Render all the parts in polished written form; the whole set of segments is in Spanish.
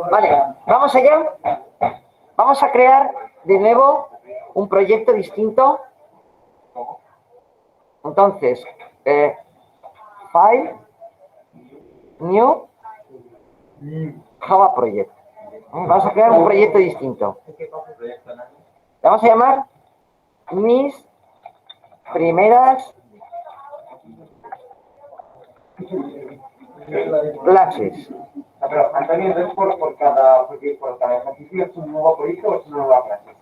Vale, vamos allá. Vamos a crear de nuevo un proyecto distinto. Entonces, File, New, Java Project. Vamos a crear un proyecto distinto. Le vamos a llamar mis primeras clases. Pero, Antonio, entonces por cada ejercicio es un nuevo proyecto o es una nueva clase?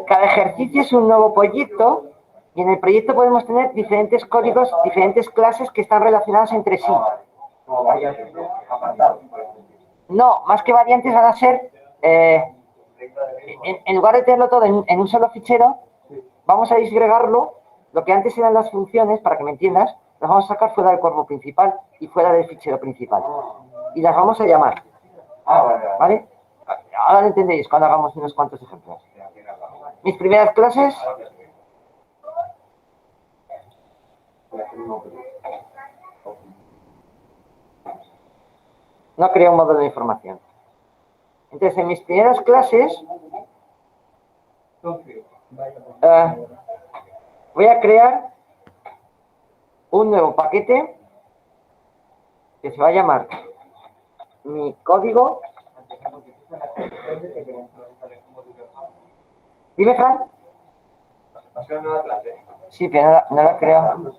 Cada ejercicio es un nuevo proyecto y en el proyecto podemos tener diferentes códigos, diferentes clases que están relacionadas entre sí. Como variantes, ¿no? Apartados. No, más que variantes van a ser, en lugar de tenerlo todo en un solo fichero, vamos a disgregarlo. Lo que antes eran las funciones, para que me entiendas, las vamos a sacar fuera del cuerpo principal y fuera del fichero principal. Y las vamos a llamar. ¿Vale? Ahora lo entendéis cuando hagamos unos cuantos ejemplos. Mis primeras clases. No creo un módulo de información. Entonces, en mis primeras clases voy a crear un nuevo paquete que se va a llamar mi código. Dime, Fran. Sí, pero no la creo.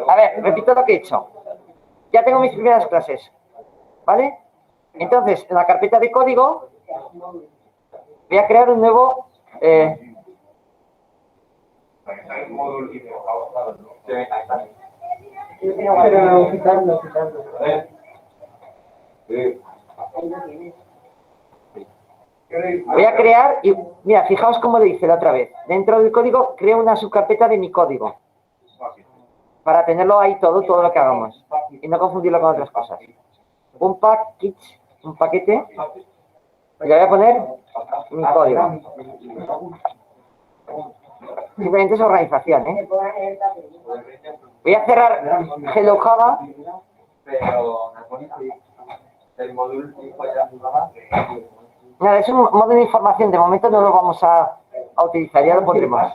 A ver, repito lo que he hecho. Ya tengo mis primeras clases, ¿vale? Entonces, en la carpeta de código voy a crear un nuevo voy a crear, y mira, fijaos cómo lo hice la otra vez. Dentro del código creo una subcarpeta de mi código. Para tenerlo ahí todo lo que hagamos. Y no confundirlo con otras cosas. Un package, un paquete. Y le voy a poner mi código. Simplemente es organización, ¿eh? Voy a cerrar Hello Java. Nada, es un módulo de información. De momento no lo vamos a utilizar, ya lo pondremos.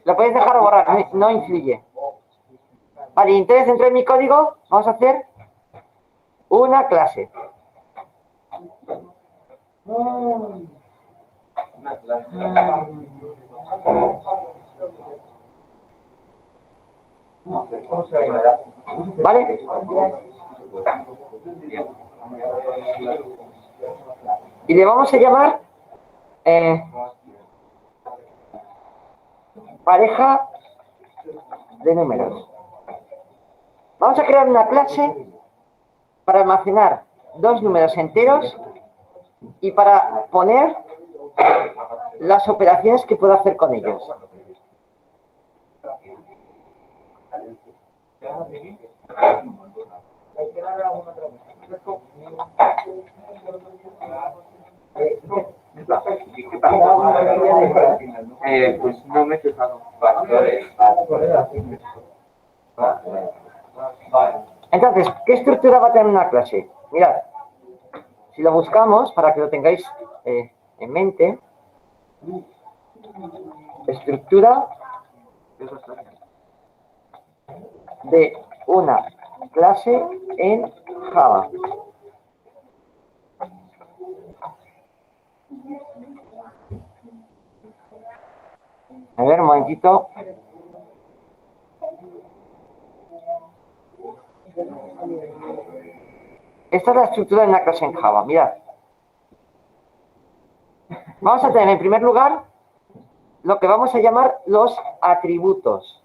Lo podéis dejar o borrar, no influye. Vale, entonces dentro de mi código vamos a hacer una clase. ¿Vale? Y le vamos a llamar pareja de números. Vamos a crear una clase para almacenar dos números enteros y para poner las operaciones que puedo hacer con ellos. Pues no me he fijado. Entonces, ¿qué estructura va a tener una clase? Mirad, si lo buscamos, para que lo tengáis en mente, estructura de una clase en Java. A ver, un momentito. Esta es la estructura de una clase en Java, mirad. Vamos a tener en primer lugar lo que vamos a llamar los atributos.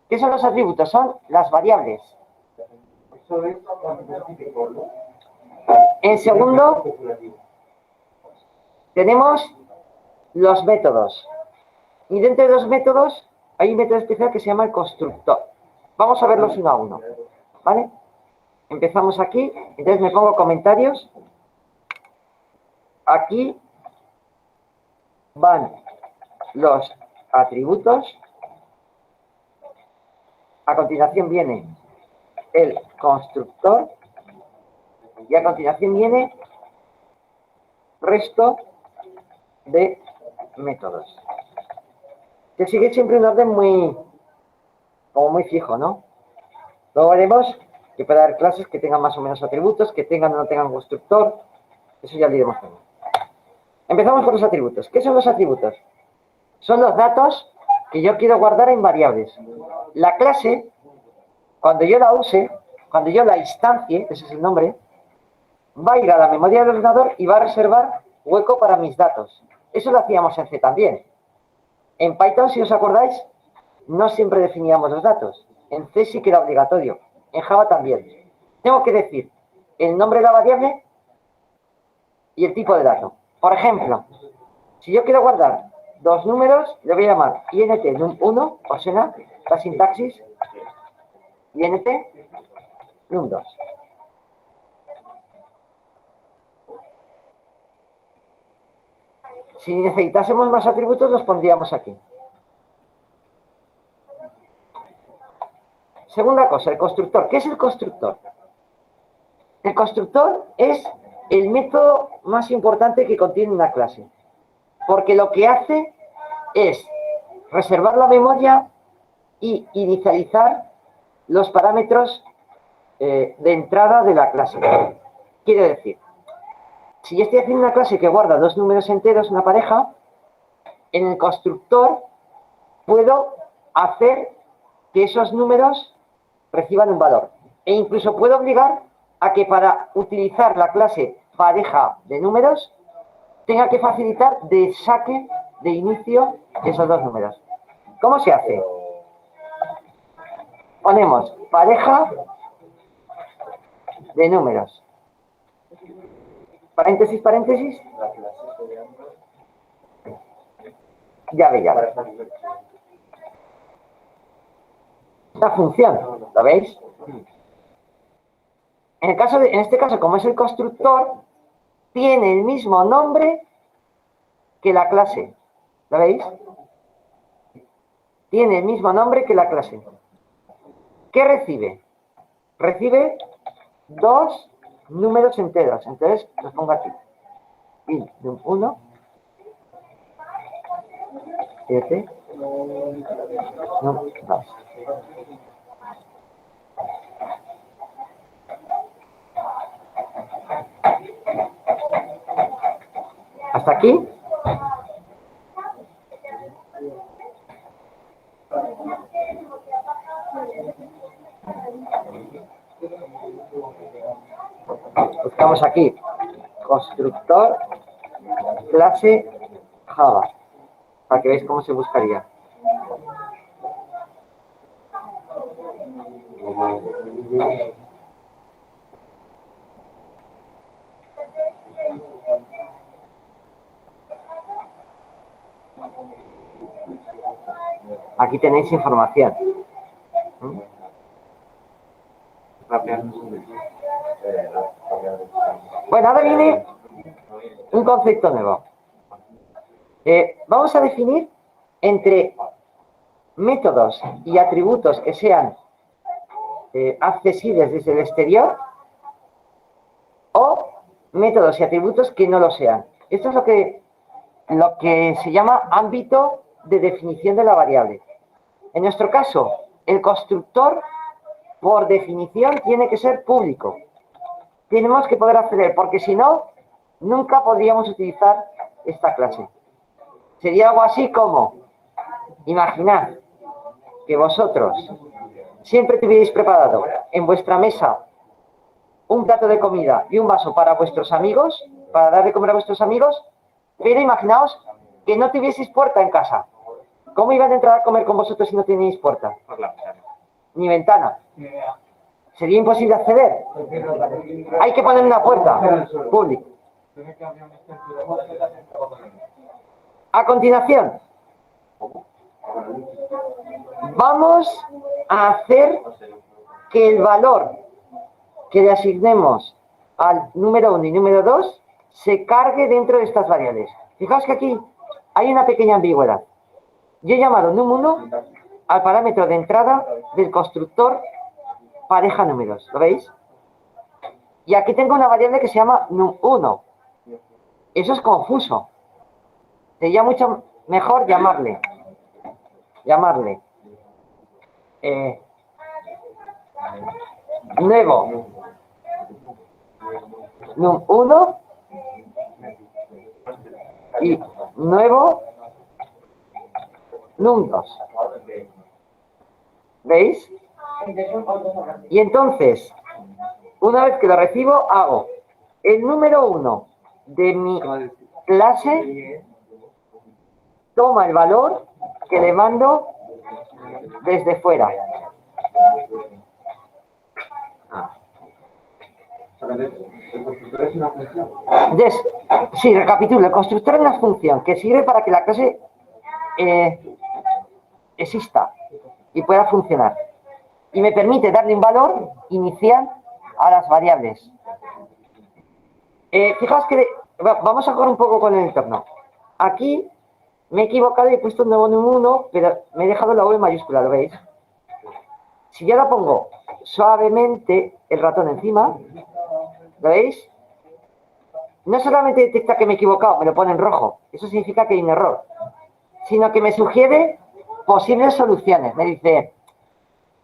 ¿Qué son los atributos? Son las variables. En segundo, tenemos los métodos. Y dentro de los métodos hay un método especial que se llama el constructor. Vamos a verlos uno a uno, ¿vale? Empezamos aquí, entonces me pongo comentarios. Aquí van los atributos. A continuación viene el constructor. Y a continuación viene resto de métodos. Que sigue siempre un orden muy fijo, ¿no? Luego veremos que puede haber clases que tengan más o menos atributos, que tengan o no tengan constructor. Eso ya lo iremos viendo. Empezamos por los atributos. ¿Qué son los atributos? Son los datos que yo quiero guardar en variables. La clase, cuando yo la use, cuando yo la instancie, ese es el nombre, va a ir a la memoria del ordenador y va a reservar hueco para mis datos. Eso lo hacíamos en C también. En Python, si os acordáis, no siempre definíamos los datos. En C sí que era obligatorio. En Java también. Tengo que decir el nombre de la variable y el tipo de dato. Por ejemplo, si yo quiero guardar dos números, le voy a llamar int num1, o sea, la sintaxis, int num2. Si necesitásemos más atributos, los pondríamos aquí. Segunda cosa, el constructor. ¿Qué es el constructor? El constructor es el método más importante que contiene una clase. Porque lo que hace es reservar la memoria y inicializar los parámetros de entrada de la clase. Quiere decir, si yo estoy haciendo una clase que guarda dos números enteros, una pareja, en el constructor puedo hacer que esos números reciban un valor. E incluso puedo obligar a que para utilizar la clase pareja de números tenga que facilitar de saque, de inicio, esos dos números. ¿Cómo se hace? Ponemos pareja de números. Paréntesis, paréntesis. Llave. Esta función, ¿lo veis? En este caso, como es el constructor, tiene el mismo nombre que la clase. ¿Lo veis? Tiene el mismo nombre que la clase. ¿Qué recibe? Recibe dos números enteros. Entonces, los pongo aquí. int num1, 7, num2. ¿Hasta aquí? Buscamos aquí constructor clase Java para que veáis cómo se buscaría. Aquí tenéis información. Bueno, ahora viene un concepto nuevo. Vamos a definir entre métodos y atributos que sean accesibles desde el exterior o métodos y atributos que no lo sean. Esto es lo que se llama ámbito de definición de la variable. En nuestro caso, el constructor, por definición, tiene que ser público. Tenemos que poder acceder, porque si no, nunca podríamos utilizar esta clase. Sería algo así como, imaginad que vosotros siempre tuvierais preparado en vuestra mesa un plato de comida y un vaso para vuestros amigos, para dar de comer a vuestros amigos, pero imaginaos que no tuvieseis puerta en casa. ¿Cómo iban a entrar a comer con vosotros si no tenéis puerta? Ni ventana. Sería imposible acceder. Hay que poner una puerta pública. A continuación, vamos a hacer que el valor que le asignemos al número 1 y número 2 se cargue dentro de estas variables. Fijaos que aquí hay una pequeña ambigüedad. Yo he llamado num1 al parámetro de entrada del constructor pareja números, ¿lo veis? Y aquí tengo una variable que se llama num1. Eso es confuso. Sería mucho mejor llamarle nuevo num1 y nuevo num2. ¿Veis? Y entonces, una vez que lo recibo, hago el número 1 de mi clase, toma el valor que le mando desde fuera. El constructor es una función. Sí, recapitulo. El constructor es una función que sirve para que la clase exista y pueda funcionar. Y me permite darle un valor inicial a las variables. Fijaos que vamos a jugar un poco con el entorno. Aquí me he equivocado y he puesto un nuevo num1, pero me he dejado la V mayúscula, ¿lo veis? Si yo la pongo suavemente el ratón encima, ¿lo veis? No solamente detecta que me he equivocado, me lo pone en rojo. Eso significa que hay un error. Sino que me sugiere posibles soluciones. Me dice,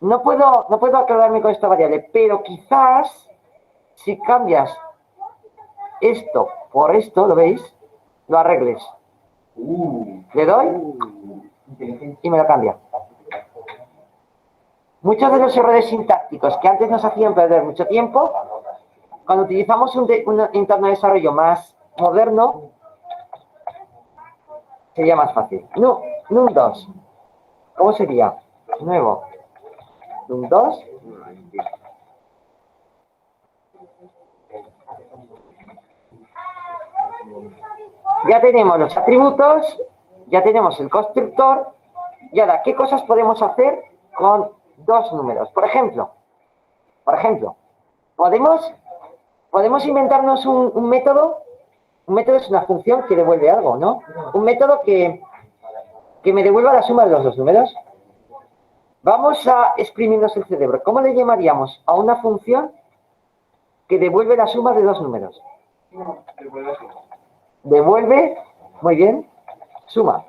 no puedo aclararme con esta variable, pero quizás si cambias esto por esto, ¿lo veis? Lo arregles. Le doy y me lo cambia. Muchos de los errores sintácticos que antes nos hacían perder mucho tiempo, cuando utilizamos un entorno de desarrollo más moderno, sería más fácil. Num2. ¿Cómo sería? Nuevo. Num2. Ya tenemos los atributos, ya tenemos el constructor, y ahora, ¿qué cosas podemos hacer con dos números? Por ejemplo, podemos inventarnos un método. Un método es una función que devuelve algo, ¿no? Un método que me devuelva la suma de los dos números. Vamos a exprimirnos el cerebro. ¿Cómo le llamaríamos a una función que devuelve la suma de dos números? Devuelve, muy bien, suma.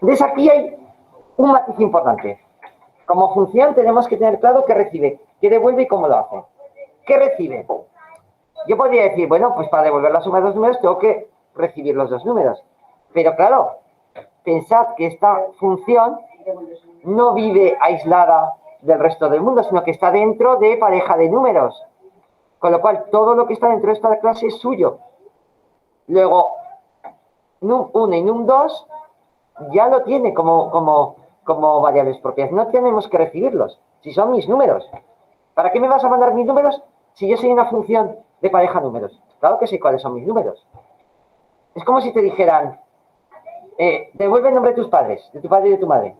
Entonces aquí hay un matiz importante. Como función tenemos que tener claro qué recibe, qué devuelve y cómo lo hace. ¿Qué recibe? Yo podría decir, bueno, pues para devolver la suma de dos números tengo que recibir los dos números. Pero claro, pensad que esta función no vive aislada del resto del mundo, sino que está dentro de pareja de números. Con lo cual, todo lo que está dentro de esta clase es suyo. Luego, num1 y num2 ya lo tiene como variables propias. No tenemos que recibirlos, si son mis números. ¿Para qué me vas a mandar mis números si yo soy una función de pareja números? Claro que sé cuáles son mis números. Es como si te dijeran, devuelve el nombre de tus padres, de tu padre y de tu madre.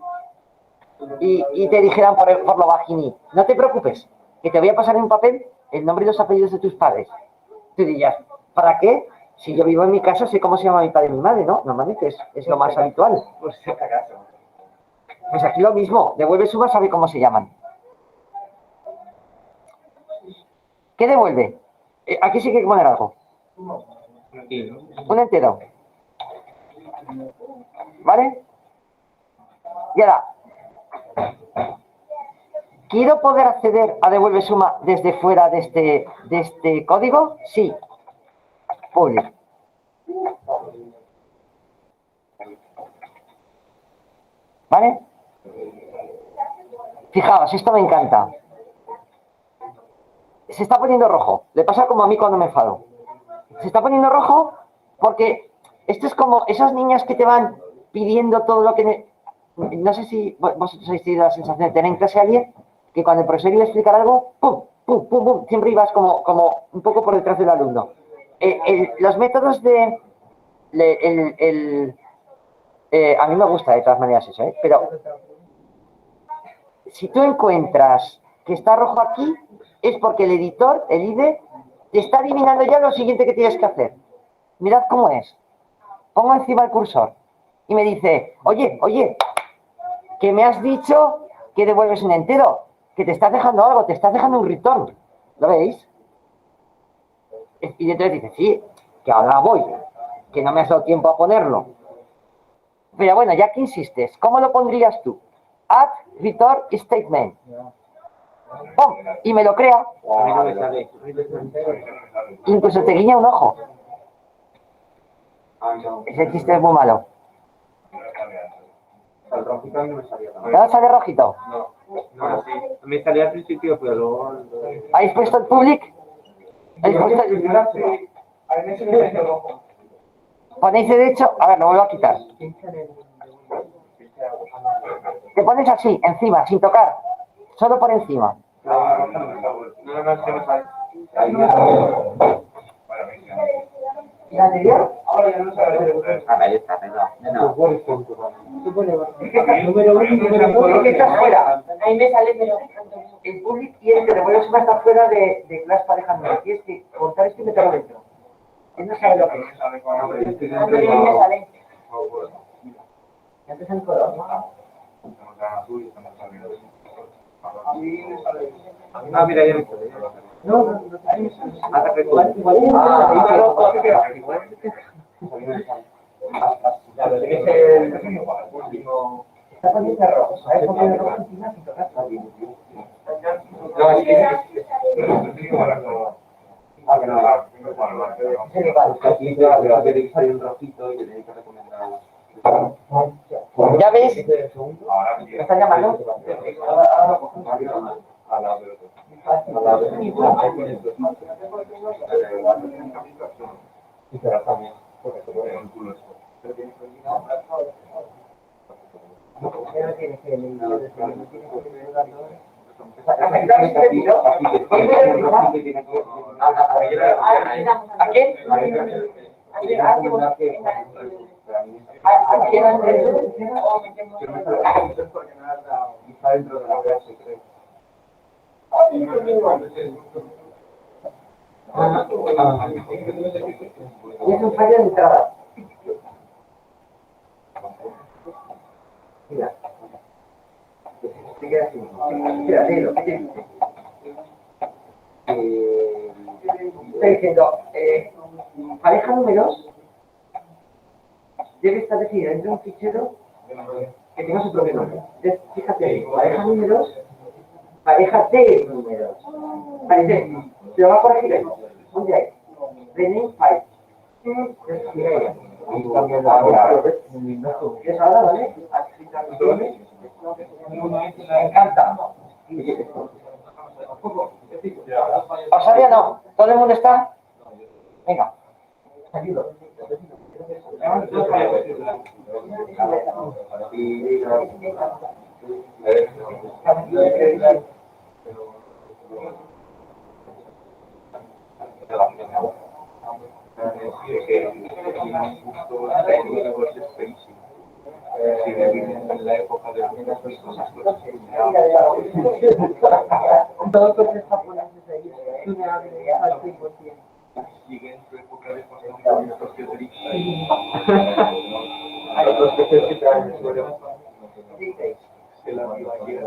Y te dijeran por lo bajini, no te preocupes, que te voy a pasar en un papel el nombre y los apellidos de tus padres. Tú dirías, ¿para qué? Si yo vivo en mi casa, sé cómo se llama mi padre y mi madre, ¿no? Normalmente es lo más habitual. Pues aquí lo mismo, devuelve suma, sabe cómo se llaman. ¿Qué devuelve? Aquí sí que hay que poner algo. Un entero. ¿Vale? Y ahora, ¿quiero poder acceder a devuelve suma desde fuera de este código? Sí. Public. ¿Vale? Fijaos, esto me encanta. Se está poniendo rojo. Le pasa como a mí cuando me enfado. Se está poniendo rojo porque esto es como esas niñas que te van pidiendo todo lo que... No sé si vosotros habéis tenido la sensación de tener en clase a alguien que cuando el profesor iba a explicar algo, ¡pum, pum, pum, pum! Siempre ibas como un poco por detrás del alumno. Los métodos de... A mí me gusta de todas maneras eso, ¿eh? Pero si tú encuentras que está rojo aquí, es porque el editor, el IDE, te está adivinando ya lo siguiente que tienes que hacer. Mirad cómo es. Pongo encima el cursor y me dice, oye, que me has dicho que devuelves un entero, que te estás dejando algo, te estás dejando un return. ¿Lo veis? Y entonces dice, sí, que ahora voy, que no me has dado tiempo a ponerlo. Pero bueno, ya que insistes, ¿cómo lo pondrías tú? Add return statement. ¡Pum! Y me lo crea. Incluso te guiña un ojo. Ese chiste es muy malo. El rojito a mí no me salía también. ¿No sale rojito? No, sí. Me salía al principio, pero luego... ¿Habéis puesto el public? ¿Habéis puesto el... Ponéis de hecho... A ver, lo vuelvo a quitar. Te pones así, encima, sin tocar. Solo por encima. No, se me sale. ¿Y la anterior? Ahora ya no sabes. Ahí está, venga. Es que estás fuera. Ahí me sale, pero el public quiere que devuelvas una hasta fuera de clase pareja mía. Tienes que cortar esto y meterlo dentro. Él no sabe lo que es. A mí me sale. Ya te sale el color, ¿no? Ah, mira, ya me sale. No. Hasta que Está poniendo rojo. ¿Sabes cómo el rojo encima sin tocar? No, es que... ¿Ya ves? ¿Me están llamando? ¿A quién? Y es un fallo de entrada. Mira. Sigue así. Mira, léelo, ¿qué te dice? Está diciendo, pareja números debe estar definida dentro de un fichero que tenga su propio nombre. Entonces, fíjate, pareja números, pareja de números. Parece, se lo va a corregir él. ¿Dónde hay? Rename file. ¿Quieres ahora, vale? Me encanta. ¿Pasaría no? ¿Todo el mundo está? Venga. Ayudo. Todos los japoneses ahí, al 100%. Sigue en su época de hay otros peces que traen el suelo. Se la viva aquí.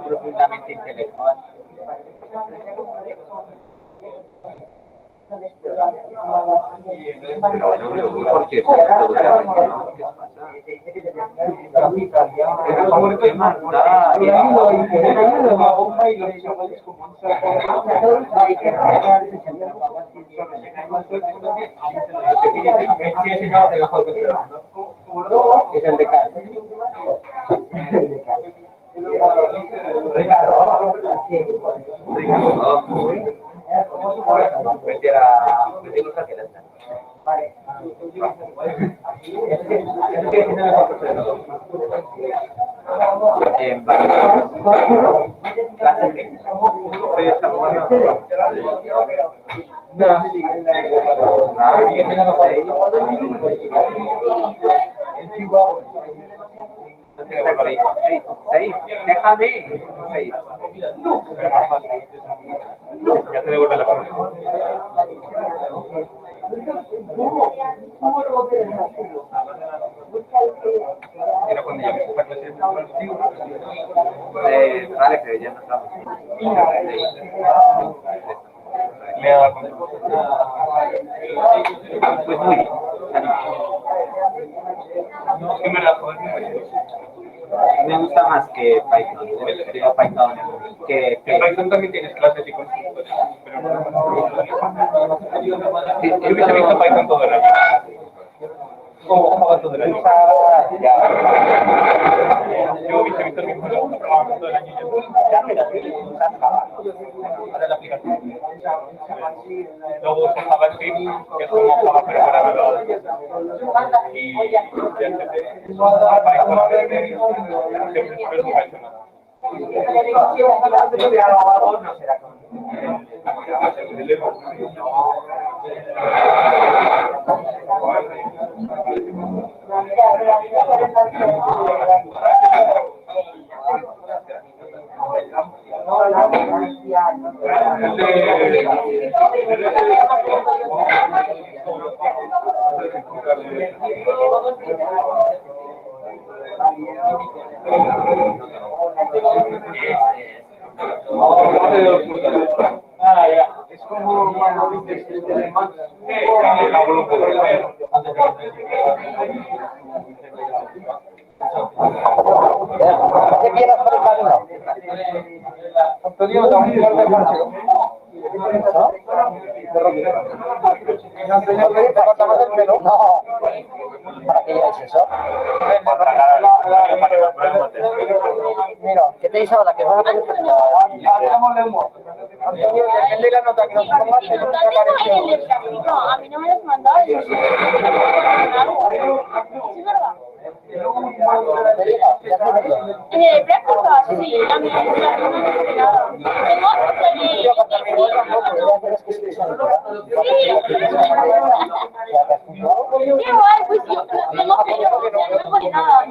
Profundamente intelectual. Es el de Carlos. Ricardo. Vale. Déjame. Ya te devuelve la foto. Era cuando ya me vale, pero ya no estamos. Me ha dado cuenta. Pues muy bien. ¿Qué me la joder? Me gusta más que Python. Python que Python también tienes clases y constructores. Sí, yo hubiese visto Python todo el año. ¿Cómo va todo el año? Yo hubiese visto el mismo trabajo todo el año. Ahora la aplicación. Luego uso JavaScript, que es como Java pero para navegador. Y es como ¿Qué quieres por el camino? Antonio, te voy a de Concho. No. ¿Para qué ya es eso? Mira, ¿qué te dice ahora? Que vas a poner... Antonio, depende de la nota que nos tomaste. No, a mí no me los mandaron. Sí, ¿verdad? Sí, a mí igual, pues yo no tengo nada.